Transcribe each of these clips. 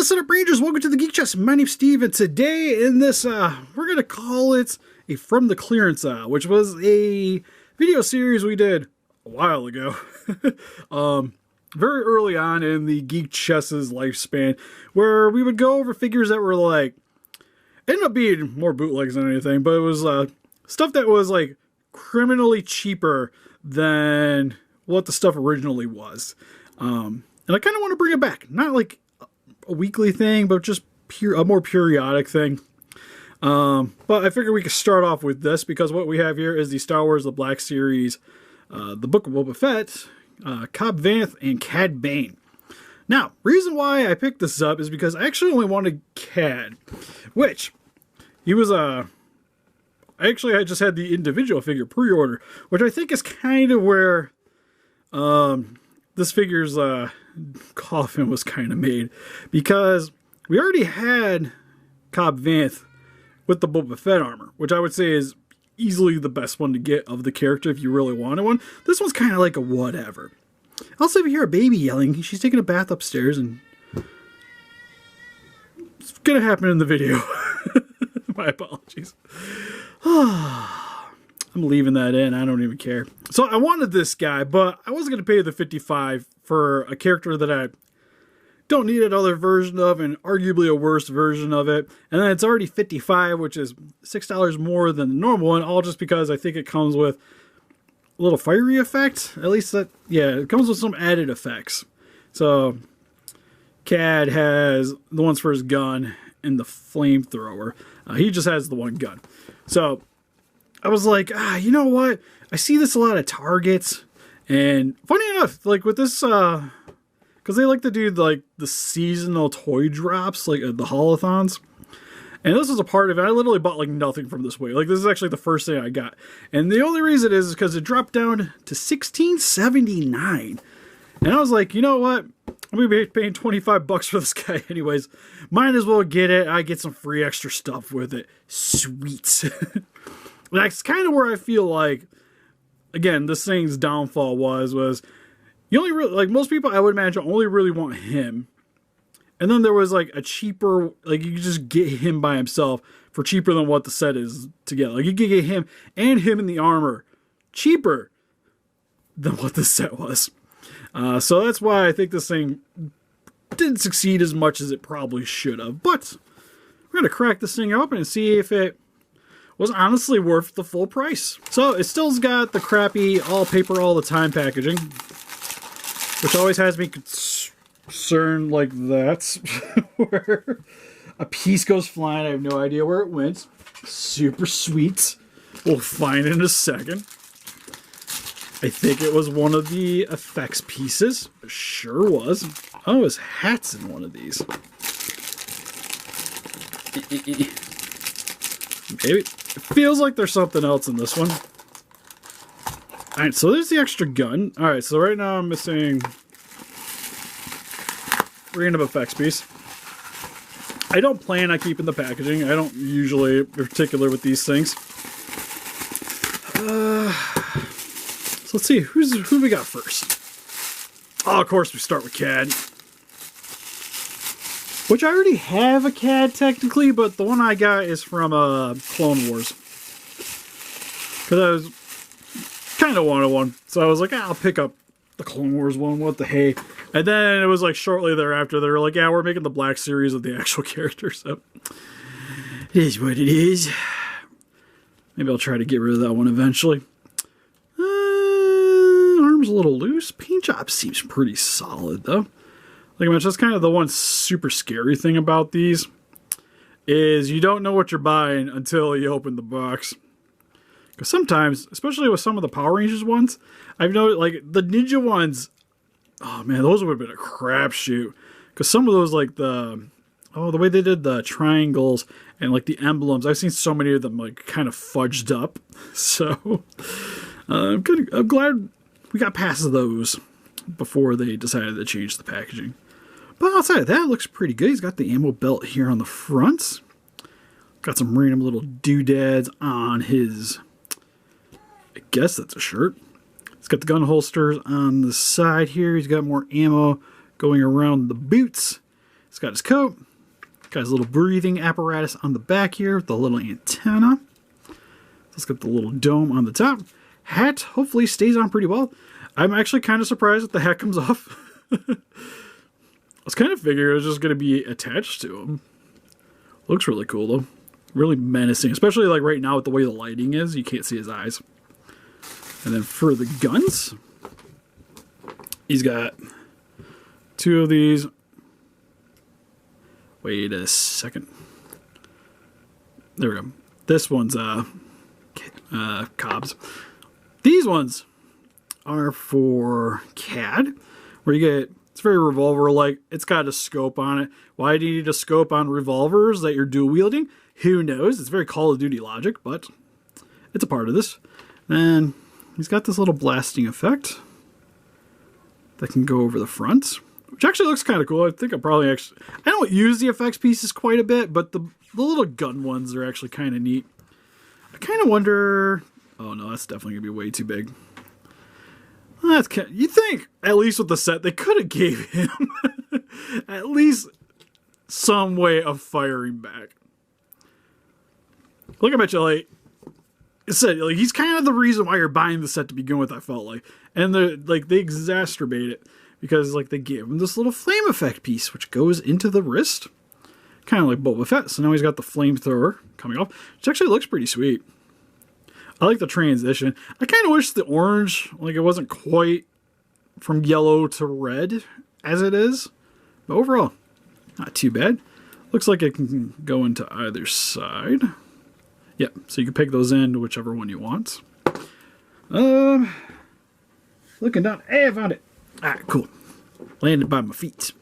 Listen up, Rangers. Welcome to the Geek Chest. My name's Steve, and today in this, we're going to call it a From the Clearance aisle, which was a video series we did a while ago. Very early on in the Geek Chest's lifespan, where we would go over figures that were like, ended up being more bootlegs than anything, but it was stuff that was like criminally cheaper than what the stuff originally was. And I kind of want to bring it back. Not like a weekly thing, but just a more periodic thing. But I figured we could start off with this because what we have here is the Star Wars The Black Series, the Book of Boba Fett, Cobb Vanth, and Cad Bane. Now, reason why I picked this up is because I actually only wanted Cad, which he was actually I just had the individual figure pre-order, which I think is kind of where this figure's coffin was kind of made, because we already had Cobb Vanth with the Boba Fett armor, which I would say is easily the best one to get of the character if you really wanted one. This one's kind of like a whatever. Also, if you hear a baby yelling, she's taking a bath upstairs, and it's gonna happen in the video. My apologies. I'm leaving that in. I don't even care. So I wanted this guy, but I wasn't going to pay the $55 for a character that I don't need another version of, and arguably a worse version of it. And then it's already $55, which is $6 more than the normal one, all just because I think it comes with a little fiery effect. At least that, yeah, it comes with some added effects. So Cad has the ones for his gun and the flamethrower. He just has the one gun. So I was like, you know what? I see this a lot at Targets, and funny enough, like with this, because they like to do like the seasonal toy drops, like the holothons, and this was a part of it. I literally bought like nothing from this way. Like this is actually the first thing I got, and the only reason is because it dropped down to $16.79, and I was like, you know what? I'm gonna be paying $25 for this guy anyways. Might as well get it. I get some free extra stuff with it. Sweet. That's kind of where I feel like, again, this thing's downfall was you only really, like most people I would imagine only really want him. And then there was like a cheaper, like you could just get him by himself for cheaper than what the set is together. Like you could get him and him in the armor cheaper than what the set was. So that's why I think this thing didn't succeed as much as it probably should have. But we're going to crack this thing open and see if it was honestly worth the full price. So it still's got the crappy all paper all the time packaging, which always has me concerned like that. Where a piece goes flying. I have no idea where it went. Super sweet. We'll find in a second. I think it was one of the effects pieces. It sure was. Oh, his hat's in one of these. Maybe. It feels like there's something else in this one. Alright, so there's the extra gun. Alright, so right now I'm missing random effects piece. I don't plan on keeping the packaging. I don't usually in particular with these things. So let's see, who we got first? Oh, of course we start with Cad. Which I already have a Cad technically, but the one I got is from Clone Wars. Because I was kind of wanted one. So I was like, I'll pick up the Clone Wars one, what the hey. And then it was like shortly thereafter, they were like, yeah, we're making the Black Series of the actual character. So it is what it is. Maybe I'll try to get rid of that one eventually. Arm's a little loose. Paint job seems pretty solid though. Like I mentioned, that's kind of the one super scary thing about these, is you don't know what you're buying until you open the box. Because sometimes, especially with some of the Power Rangers ones, I've noticed, like, the Ninja ones, oh man, those would have been a crapshoot. Because some of those, like, the way they did the triangles and, like, the emblems, I've seen so many of them, like, kind of fudged up. So, I'm glad we got past those before they decided to change the packaging. But outside of that, it looks pretty good. He's got the ammo belt here on the front. Got some random little doodads on his, I guess that's a shirt. He's got the gun holsters on the side here. He's got more ammo going around the boots. He's got his coat. Got his little breathing apparatus on the back here with the little antenna. Let's get the little dome on the top. Hat hopefully stays on pretty well. I'm actually kind of surprised that the hat comes off. I was kind of figuring it was just going to be attached to him. Looks really cool though. Really menacing, especially like right now with the way the lighting is. You can't see his eyes. And then for the guns, he's got two of these. Wait a second. There we go. This one's Cobb's. These ones are for Cad, where you get, it's very revolver-like. It's got a scope on it. Why do you need a scope on revolvers that you're dual-wielding? Who knows? It's very Call of Duty logic, but it's a part of this. And he's got this little blasting effect that can go over the front, which actually looks kind of cool. I think I probably actually, I don't use the effects pieces quite a bit, but the little gun ones are actually kind of neat. I kind of wonder, oh no, that's definitely going to be way too big. That's kind of, you think, at least with the set, they could have gave him at least some way of firing back. Look, I bet you, like, it said, like, he's kind of the reason why you're buying the set to begin with, I felt like. And they exacerbate it because, like, they gave him this little flame effect piece, which goes into the wrist. Kind of like Boba Fett. So now he's got the flamethrower coming off, which actually looks pretty sweet. I like the transition. I kind of wish the orange, like, it wasn't quite from yellow to red as it is. But overall, not too bad. Looks like it can go into either side. Yep, so you can pick those in to whichever one you want. Looking down. Hey, I found it. Alright, cool. Landed by my feet.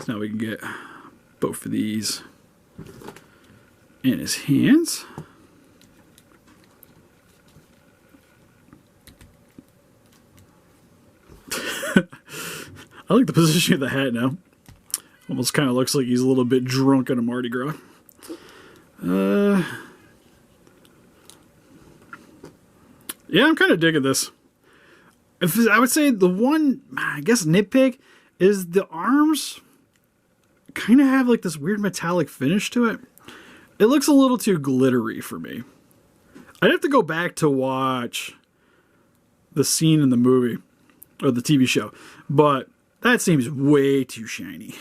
So now we can get both of these in his hands. I like the position of the hat now. Almost kind of looks like he's a little bit drunk on a Mardi Gras. Yeah, I'm kind of digging this. I would say the one, I guess, nitpick is the arms kind of have like this weird metallic finish to it. It looks a little too glittery for me. I'd have to go back to watch the scene in the movie or the TV show, but that seems way too shiny.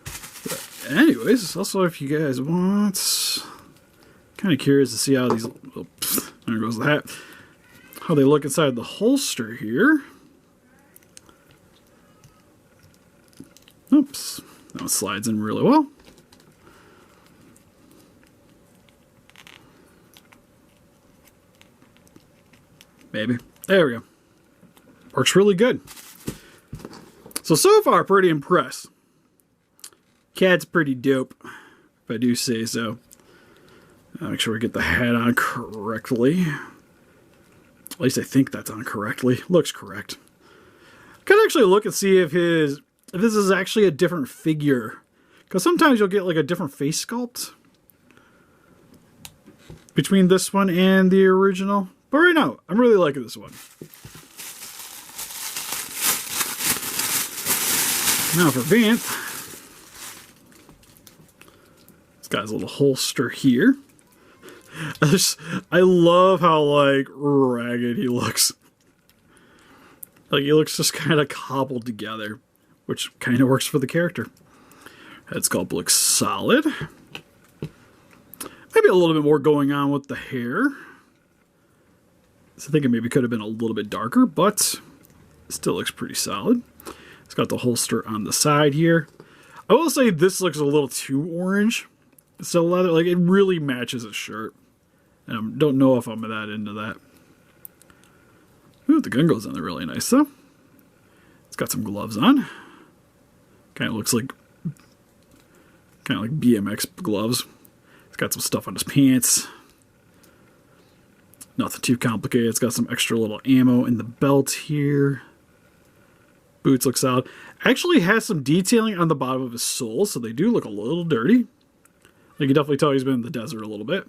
But anyways, also if you guys want, kind of curious to see how these, oh, there goes the hat, how they look inside the holster here. Oops, that slides in really well. Maybe. There we go. Works really good. So far, pretty impressed. Cad's pretty dope, if I do say so. I'll make sure we get the hat on correctly. At least I think that's on correctly. Looks correct. Could actually look and see if this is actually a different figure. Because sometimes you'll get like a different face sculpt between this one and the original. But right now, I'm really liking this one. Now for Vanth. It's got his little holster here. I love how, like, ragged he looks. Like, he looks just kind of cobbled together, which kind of works for the character. Head sculpt looks solid. Maybe a little bit more going on with the hair. So I think it maybe could have been a little bit darker, but it still looks pretty solid. It's got the holster on the side here. I will say this looks a little too orange. So leather, like, it really matches his shirt. And I don't know if I'm that into that. Ooh, the gun goes on there really nice, though. It's got some gloves on. Kind of looks like BMX gloves. It's got some stuff on his pants. Nothing too complicated. It's got some extra little ammo in the belt here. Boots look solid. Actually has some detailing on the bottom of his soles, so they do look a little dirty. You can definitely tell he's been in the desert a little bit.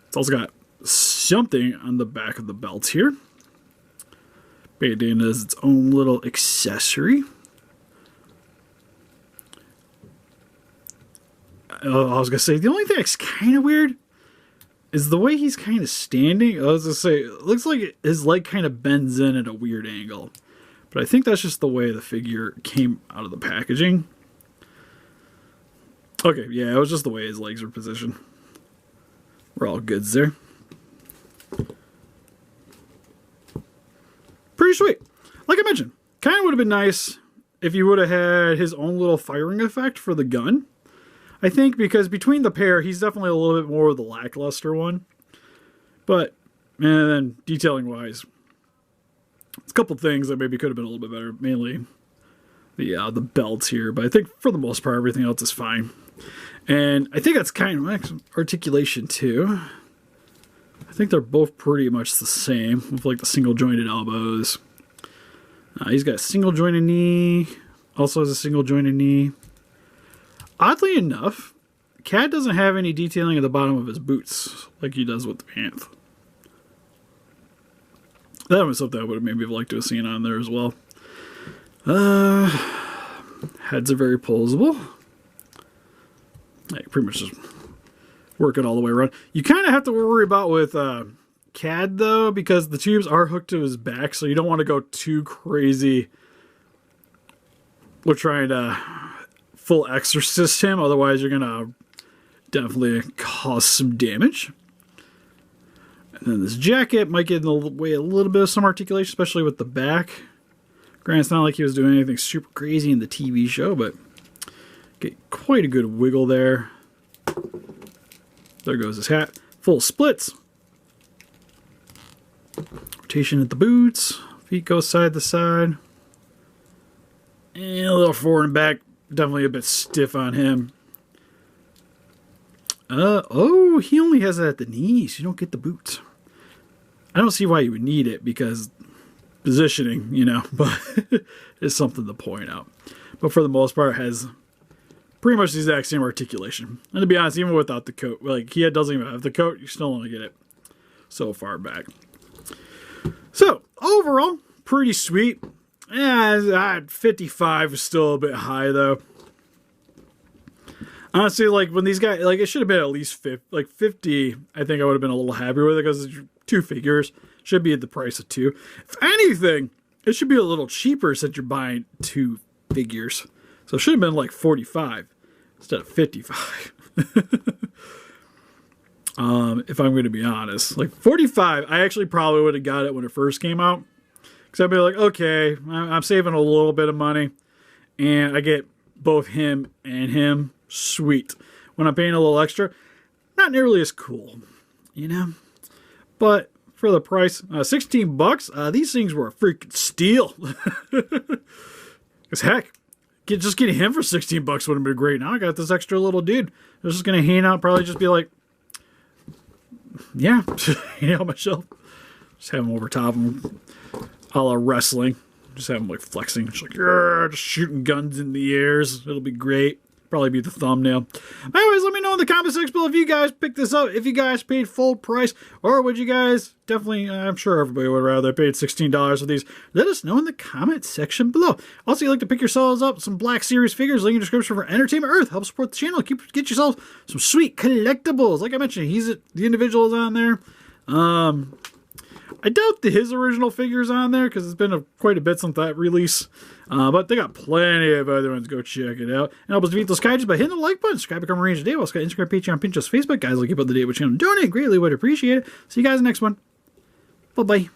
It's also got something on the back of the belt here. Bandana is its own little accessory. I was going to say, the only thing that's kind of weird is the way he's kind of standing. I was going to say, it looks like his leg kind of bends in at a weird angle. But I think that's just the way the figure came out of the packaging. Okay, yeah, it was just the way his legs were positioned. We're all goods there. Pretty sweet. Like I mentioned, kind of would have been nice if you would have had his own little firing effect for the gun. I think because between the pair, he's definitely a little bit more of the lackluster one. But, and then detailing-wise, it's a couple things that maybe could have been a little bit better. Mainly the belts here. But I think for the most part, everything else is fine. And I think that's kind of articulation too. I think they're both pretty much the same with like the single jointed elbows. He's got a single jointed knee. Also has a single jointed knee. Oddly enough, Cad doesn't have any detailing at the bottom of his boots like he does with the Vanth. That was something I would have maybe liked to have seen on there as well. Heads are very posable. I pretty much just work it all the way around. You kind of have to worry about with Cad though, because the tubes are hooked to his back, so you don't want to go too crazy with trying to full exorcist him, otherwise you're gonna definitely cause some damage. And then this jacket might get in the way a little bit of some articulation, especially with the back. Granted, it's not like he was doing anything super crazy in the TV show, but get quite a good wiggle there. There goes his hat. Full splits. Rotation at the boots. Feet go side to side. And a little forward and back. Definitely a bit stiff on him. Oh, he only has that at the knees. You don't get the boots. I don't see why you would need it because positioning, you know, but it's something to point out. But for the most part, has pretty much the exact same articulation. And to be honest, even without the coat, like he doesn't even have the coat, you still only get it so far back. So overall, pretty sweet. Yeah, 55 is still a bit high though. Honestly, like when these guys, like it should have been at least 50, like 50. I think I would have been a little happier with it because two figures should be at the price of two. If anything, it should be a little cheaper since you're buying two figures. So it should have been like 45 instead of 55. If I'm going to be honest, like 45, I actually probably would have got it when it first came out. Because I'd be like, okay, I'm saving a little bit of money. And I get both him and him. Sweet. When I'm paying a little extra, not nearly as cool. You know? But for the price, 16 bucks, these things were a freaking steal. Because heck, just getting him for 16 bucks would have been great. Now I got this extra little dude. I was just going to hang out, probably just be like, yeah, hang out on my shelf. Just have him over top of him. A la wrestling. Just have him like flexing. Just like, just shooting guns in the airs. It'll be great. Probably be the thumbnail. Anyways, let me know in the comment section below if you guys picked this up, if you guys paid full price, or would you guys definitely, I'm sure everybody would rather paid $16 for these. Let us know in the comment section below. Also, you'd like to pick yourselves up some Black Series figures, link in the description for Entertainment Earth. Help support the channel. Get yourself some sweet collectibles. Like I mentioned, the individual is on there. I doubt his original figure's on there because it's been quite a bit since that release. But they got plenty of other ones. Go check it out. And help us defeat those kaijus by hitting the like button. Subscribe, become a Ranger today. We also got Instagram, Patreon, Pinterest, Facebook. Guys, look up the day with channel. Donate. Greatly would appreciate it. See you guys in the next one. Bye-bye.